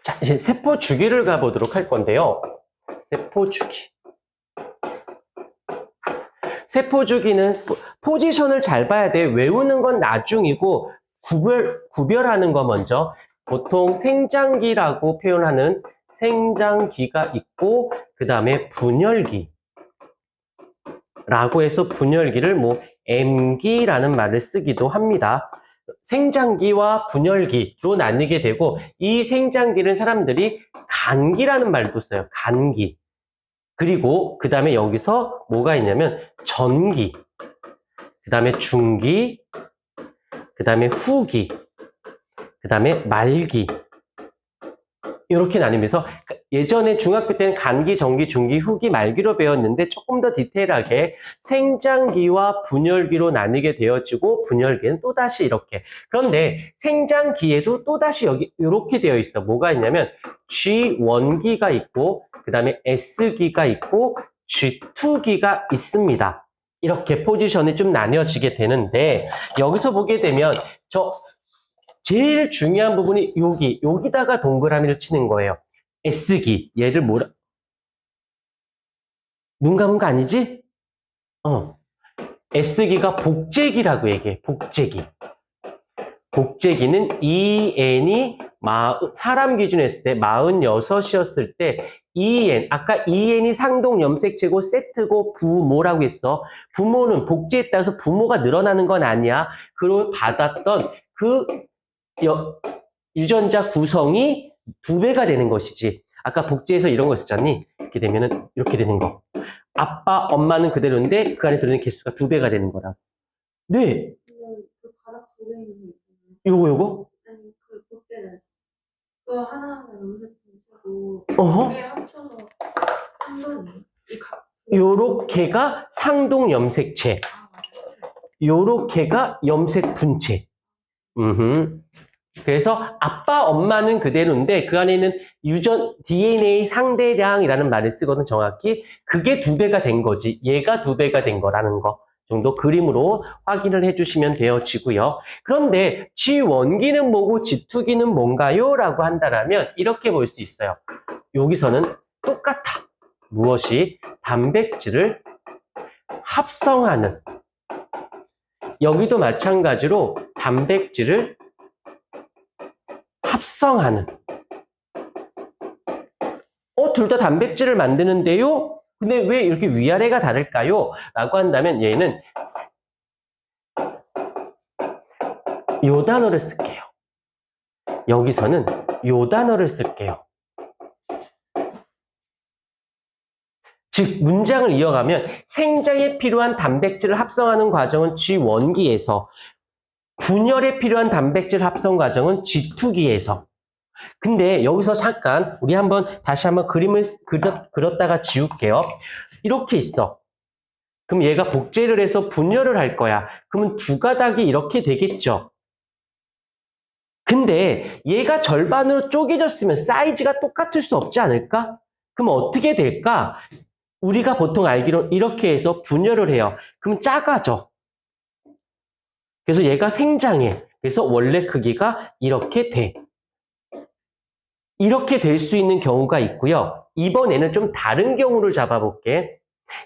자, 이제 세포 주기를 가보도록 할 건데요. 세포 주기. 세포 주기는 포지션을 잘 봐야 돼. 외우는 건 나중이고 구별하는 거 먼저. 보통 생장기라고 표현하는 생장기가 있고 그 다음에 분열기라고 해서 분열기를 뭐 M기라는 말을 쓰기도 합니다. 생장기와 분열기로 나뉘게 되고 이 생장기를 사람들이 간기라는 말도 써요. 간기. 그리고 그 다음에 여기서 뭐가 있냐면 전기, 그 다음에 중기, 그 다음에 후기, 그 다음에 말기 이렇게 나뉘면서 예전에 중학교 때는 간기, 전기, 중기, 후기, 말기로 배웠는데 조금 더 디테일하게 생장기와 분열기로 나뉘게 되어지고 분열기는 또다시 이렇게. 그런데 생장기에도 또다시 여기 이렇게 되어 있어. 뭐가 있냐면 G1기가 있고 그 다음에 S기가 있고 G2기가 있습니다. 이렇게 포지션이 좀 나뉘어지게 되는데 여기서 보게 되면 제일 중요한 부분이 여기다가 동그라미를 치는 거예요. S기. 얘를 뭐라? 눈 감은 거 아니지? S기가 복제기라고 얘기해. 복제기. 복제기는 EN이 사람 기준으로 했을 때 46이었을 때 EN, 아까 EN이 상동 염색체고 세트고 부모라고 했어. 부모는 복제에 따라서 부모가 늘어나는 건 아니야. 그걸 받았던 그 유전자 구성이 2배가 되는 것이지. 아까 복제해서 이런 거 있었잖니? 이렇게 되면은 이렇게 되는 거. 아빠, 엄마는 그대로인데 그 안에 들어있는 개수가 2배가 되는 거라. 네. 그 바닥 두개 있는 요거? 아니 그 복제는 그거 하나하나 염색하고 어허. 두개 합쳐서 한 번이에요. 요렇게가 상동 염색체. 요렇게가 염색 분체. 그래서 아빠, 엄마는 그대로인데 그 안에 있는 DNA 상대량이라는 말을 쓰거든 정확히. 그게 2배가 된 거지. 얘가 2배가 된 거라는 거 정도 그림으로 확인을 해주시면 되어지고요. 그런데 G1기는 뭐고 G2기는 뭔가요? 라고 한다면 이렇게 볼 수 있어요. 여기서는 똑같아. 무엇이? 단백질을 합성하는. 여기도 마찬가지로 단백질을 합성하는. 둘 다 단백질을 만드는데요? 근데 왜 이렇게 위아래가 다를까요? 라고 한다면 얘는 요 단어를 쓸게요. 여기서는 요 단어를 쓸게요. 즉 문장을 이어가면 생장에 필요한 단백질을 합성하는 과정은 G1기에서 분열에 필요한 단백질 합성 과정은 G2기에서. 근데 여기서 잠깐 우리 다시 한번 그림을 그렸다가 지울게요. 이렇게 있어. 그럼 얘가 복제를 해서 분열을 할 거야. 그러면 2가닥이 이렇게 되겠죠. 근데 얘가 절반으로 쪼개졌으면 사이즈가 똑같을 수 없지 않을까? 그럼 어떻게 될까? 우리가 보통 알기로 이렇게 해서 분열을 해요. 그럼 작아져. 그래서 얘가 생장해. 그래서 원래 크기가 이렇게 돼. 이렇게 될 수 있는 경우가 있고요. 이번에는 좀 다른 경우를 잡아볼게.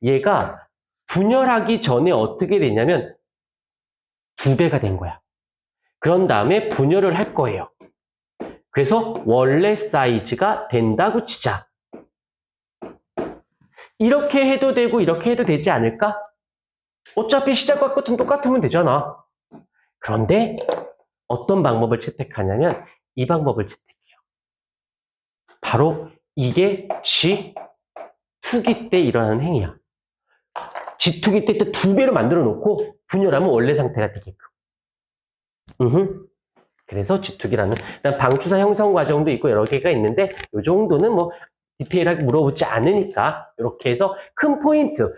얘가 분열하기 전에 어떻게 되냐면 2배가 된 거야. 그런 다음에 분열을 할 거예요. 그래서 원래 사이즈가 된다고 치자. 이렇게 해도 되고 이렇게 해도 되지 않을까? 어차피 시작과 끝은 똑같으면 되잖아. 그런데 어떤 방법을 채택하냐면 이 방법을 채택해요. 바로 이게 G2기 때 일어나는 행위야. G2기 때 2배로 만들어 놓고 분열하면 원래 상태가 되게끔. 그래서 G2기라는 방추사 형성 과정도 있고 여러 개가 있는데 이 정도는 뭐 디테일하게 물어보지 않으니까 이렇게 해서 큰 포인트,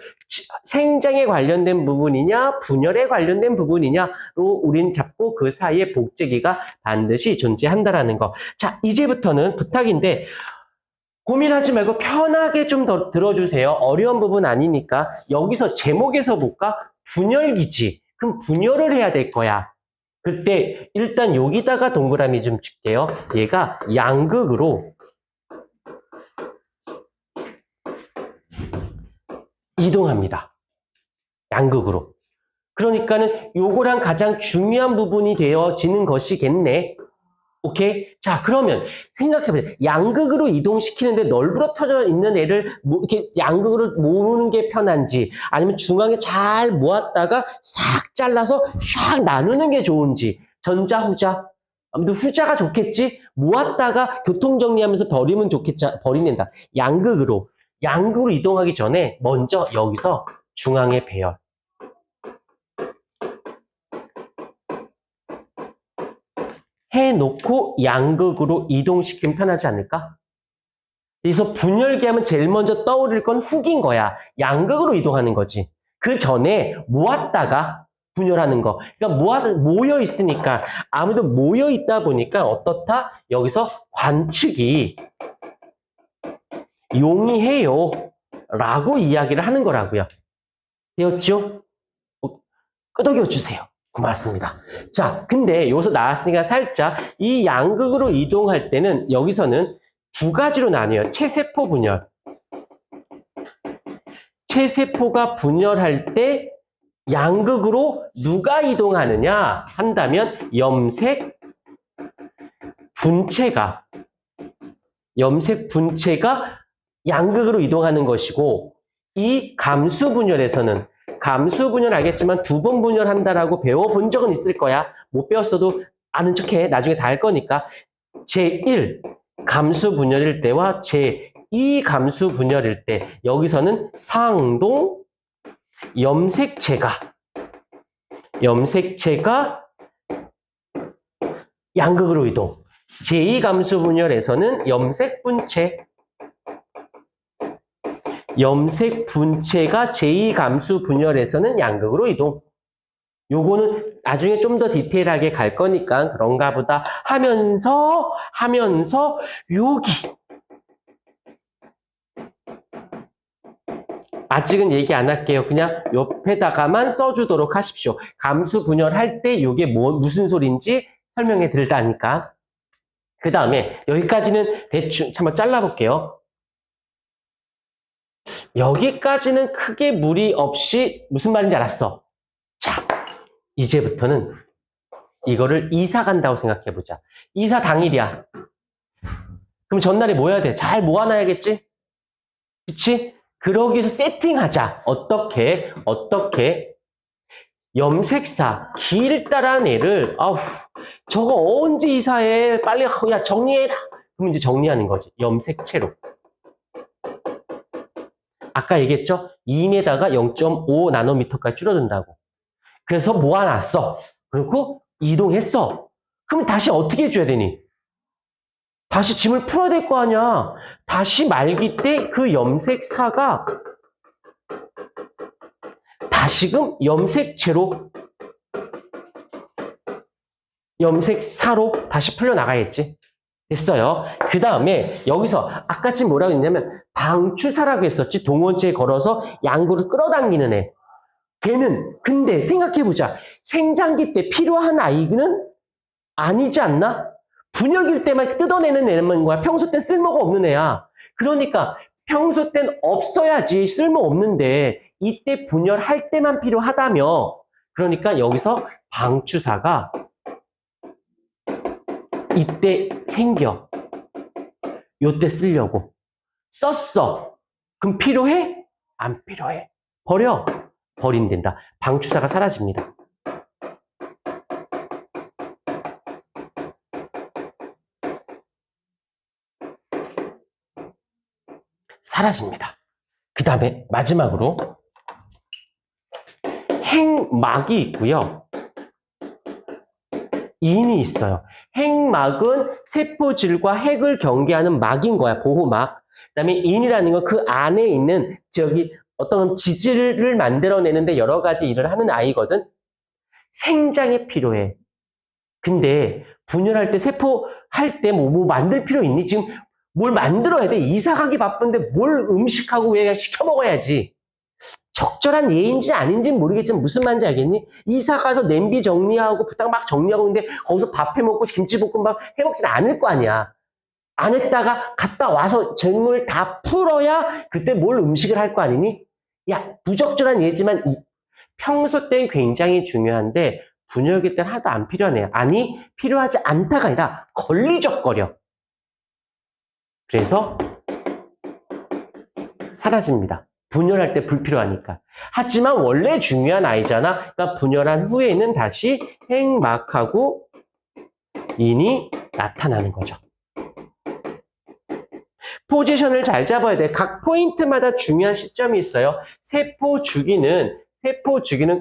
생장에 관련된 부분이냐 분열에 관련된 부분이냐로 우린 잡고 그 사이에 복제기가 반드시 존재한다라는 거. 자, 이제부터는 부탁인데 고민하지 말고 편하게 좀 더 들어주세요. 어려운 부분 아니니까. 여기서 제목에서 볼까? 분열기지. 그럼 분열을 해야 될 거야. 그때 일단 여기다가 동그라미 좀 줄게요. 얘가 양극으로 이동합니다. 양극으로. 그러니까는 요거랑 가장 중요한 부분이 되어지는 것이겠네. 오케이? 자, 그러면 생각해보세요. 양극으로 이동시키는데 널브러터져 있는 애를 이렇게 양극으로 모으는 게 편한지, 아니면 중앙에 잘 모았다가 싹 잘라서 샥 나누는 게 좋은지, 전자, 후자. 아무튼 후자가 좋겠지? 모았다가 교통정리하면서 버리면 좋겠지? 버린다. 양극으로. 양극으로 이동하기 전에 먼저 여기서 중앙에 배열. 해놓고 양극으로 이동시키면 편하지 않을까? 그래서 분열기 하면 제일 먼저 떠오를 건 훅인 거야. 양극으로 이동하는 거지. 그 전에 모았다가 분열하는 거. 그러니까 모여 있으니까, 아무도 모여 있다 보니까 어떻다? 여기서 관측이 용이해요. 라고 이야기를 하는 거라고요. 되었죠? 끄덕여 주세요. 고맙습니다. 자, 근데 여기서 나왔으니까 살짝 이 양극으로 이동할 때는 여기서는 두 가지로 나뉘어요. 체세포 분열. 체세포가 분열할 때 양극으로 누가 이동하느냐 한다면 염색 분체가 양극으로 이동하는 것이고, 이 감수 분열에서는 감수 분열 알겠지만 두 번 분열한다라고 배워본 적은 있을 거야. 못 배웠어도 아는 척해. 나중에 다 할 거니까. 제1 감수 분열일 때와 제2 감수 분열일 때 여기서는 상동 염색체가 양극으로 이동. 제2 감수 분열에서는 염색 분체가 제2 감수 분열에서는 양극으로 이동. 요거는 나중에 좀 더 디테일하게 갈 거니까 그런가 보다 하면서 여기 아직은 얘기 안 할게요. 그냥 옆에다가만 써주도록 하십시오. 감수 분열할 때 요게 무슨 소리인지 설명해 드리다니까. 그 다음에 여기까지는 대충 한번 잘라볼게요. 여기까지는 크게 무리 없이 무슨 말인지 알았어. 자, 이제부터는 이거를 이사 간다고 생각해보자. 이사 당일이야. 그럼 전날에 뭐 해야 돼? 잘 모아놔야겠지? 그치? 그러기 위해서 세팅하자. 어떻게? 염색사, 길다란 애를, 저거 언제 이사해? 빨리, 야, 정리해. 그럼 이제 정리하는 거지. 염색체로. 아까 얘기했죠? 2m가 0.5 나노미터까지 줄어든다고. 그래서 모아놨어. 그리고 이동했어. 그럼 다시 어떻게 해줘야 되니? 다시 짐을 풀어야 될 거 아니야. 다시 말기 때 그 염색사가 다시금 염색사로 다시 풀려나가야겠지. 됐어요. 그 다음에 여기서 아까 지금 뭐라고 했냐면 방추사라고 했었지. 동원체에 걸어서 양구를 끌어당기는 애. 걔는 근데 생각해보자. 생장기 때 필요한 아이는 아니지 않나? 분열기일 때만 뜯어내는 애는 거야. 평소 땐 쓸모가 없는 애야. 그러니까 평소 땐 없어야지 쓸모없는데 이때 분열할 때만 필요하다며. 그러니까 여기서 방추사가 이때 생겨. 요때 쓰려고. 썼어. 그럼 필요해? 안 필요해. 버린댄다. 방추사가 사라집니다. 사라집니다. 그 다음에 마지막으로 핵막이 있고요. 인이 있어요. 핵막은 세포질과 핵을 경계하는 막인 거야. 보호막. 그 다음에 인이라는 건 그 안에 있는 어떤 지질을 만들어내는데 여러 가지 일을 하는 아이거든. 생장에 필요해. 근데 분열할 때 세포 할 때 뭐 만들 필요 있니? 지금 뭘 만들어야 돼. 이사 가기 바쁜데 뭘 음식하고 왜 시켜 먹어야지. 적절한 예인지 아닌지는 모르겠지만 무슨 말인지 알겠니? 이사 가서 냄비 정리하고 부탁 막 정리하고 있는데 거기서 밥 해먹고 김치볶음밥 해먹진 않을 거 아니야. 안 했다가 갔다 와서 재물 다 풀어야 그때 뭘 음식을 할 거 아니니? 야, 부적절한 예지만 평소 때는 굉장히 중요한데 분열기 때는 하나도 안 필요하네요. 아니, 필요하지 않다가 아니라 걸리적거려. 그래서 사라집니다. 분열할 때 불필요하니까. 하지만 원래 중요한 아이잖아. 그러니까 분열한 후에는 다시 행막하고 인이 나타나는 거죠. 포지션을 잘 잡아야 돼. 각 포인트마다 중요한 시점이 있어요. 세포 주기는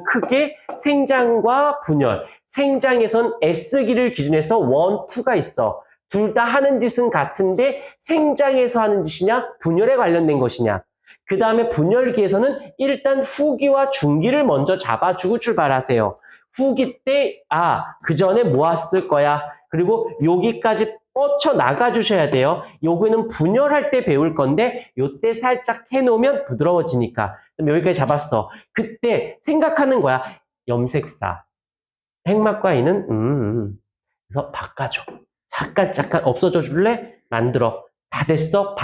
크게 생장과 분열. 생장에선 S기를 기준해서 1, 2가 있어. 둘 다 하는 짓은 같은데 생장에서 하는 짓이냐 분열에 관련된 것이냐. 그 다음에 분열기에서는 일단 후기와 중기를 먼저 잡아주고 출발하세요. 후기 때 그 전에 모았을 거야. 그리고 여기까지 뻗쳐 나가주셔야 돼요. 요거는 분열할 때 배울 건데 요때 살짝 해놓으면 부드러워지니까. 그럼 여기까지 잡았어. 그때 생각하는 거야. 염색사. 핵막과 이는 그래서 바꿔줘. 잠깐 없어져 줄래? 만들어. 다 됐어?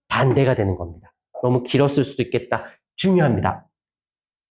반대가 되는 겁니다. 너무 길었을 수도 있겠다. 중요합니다.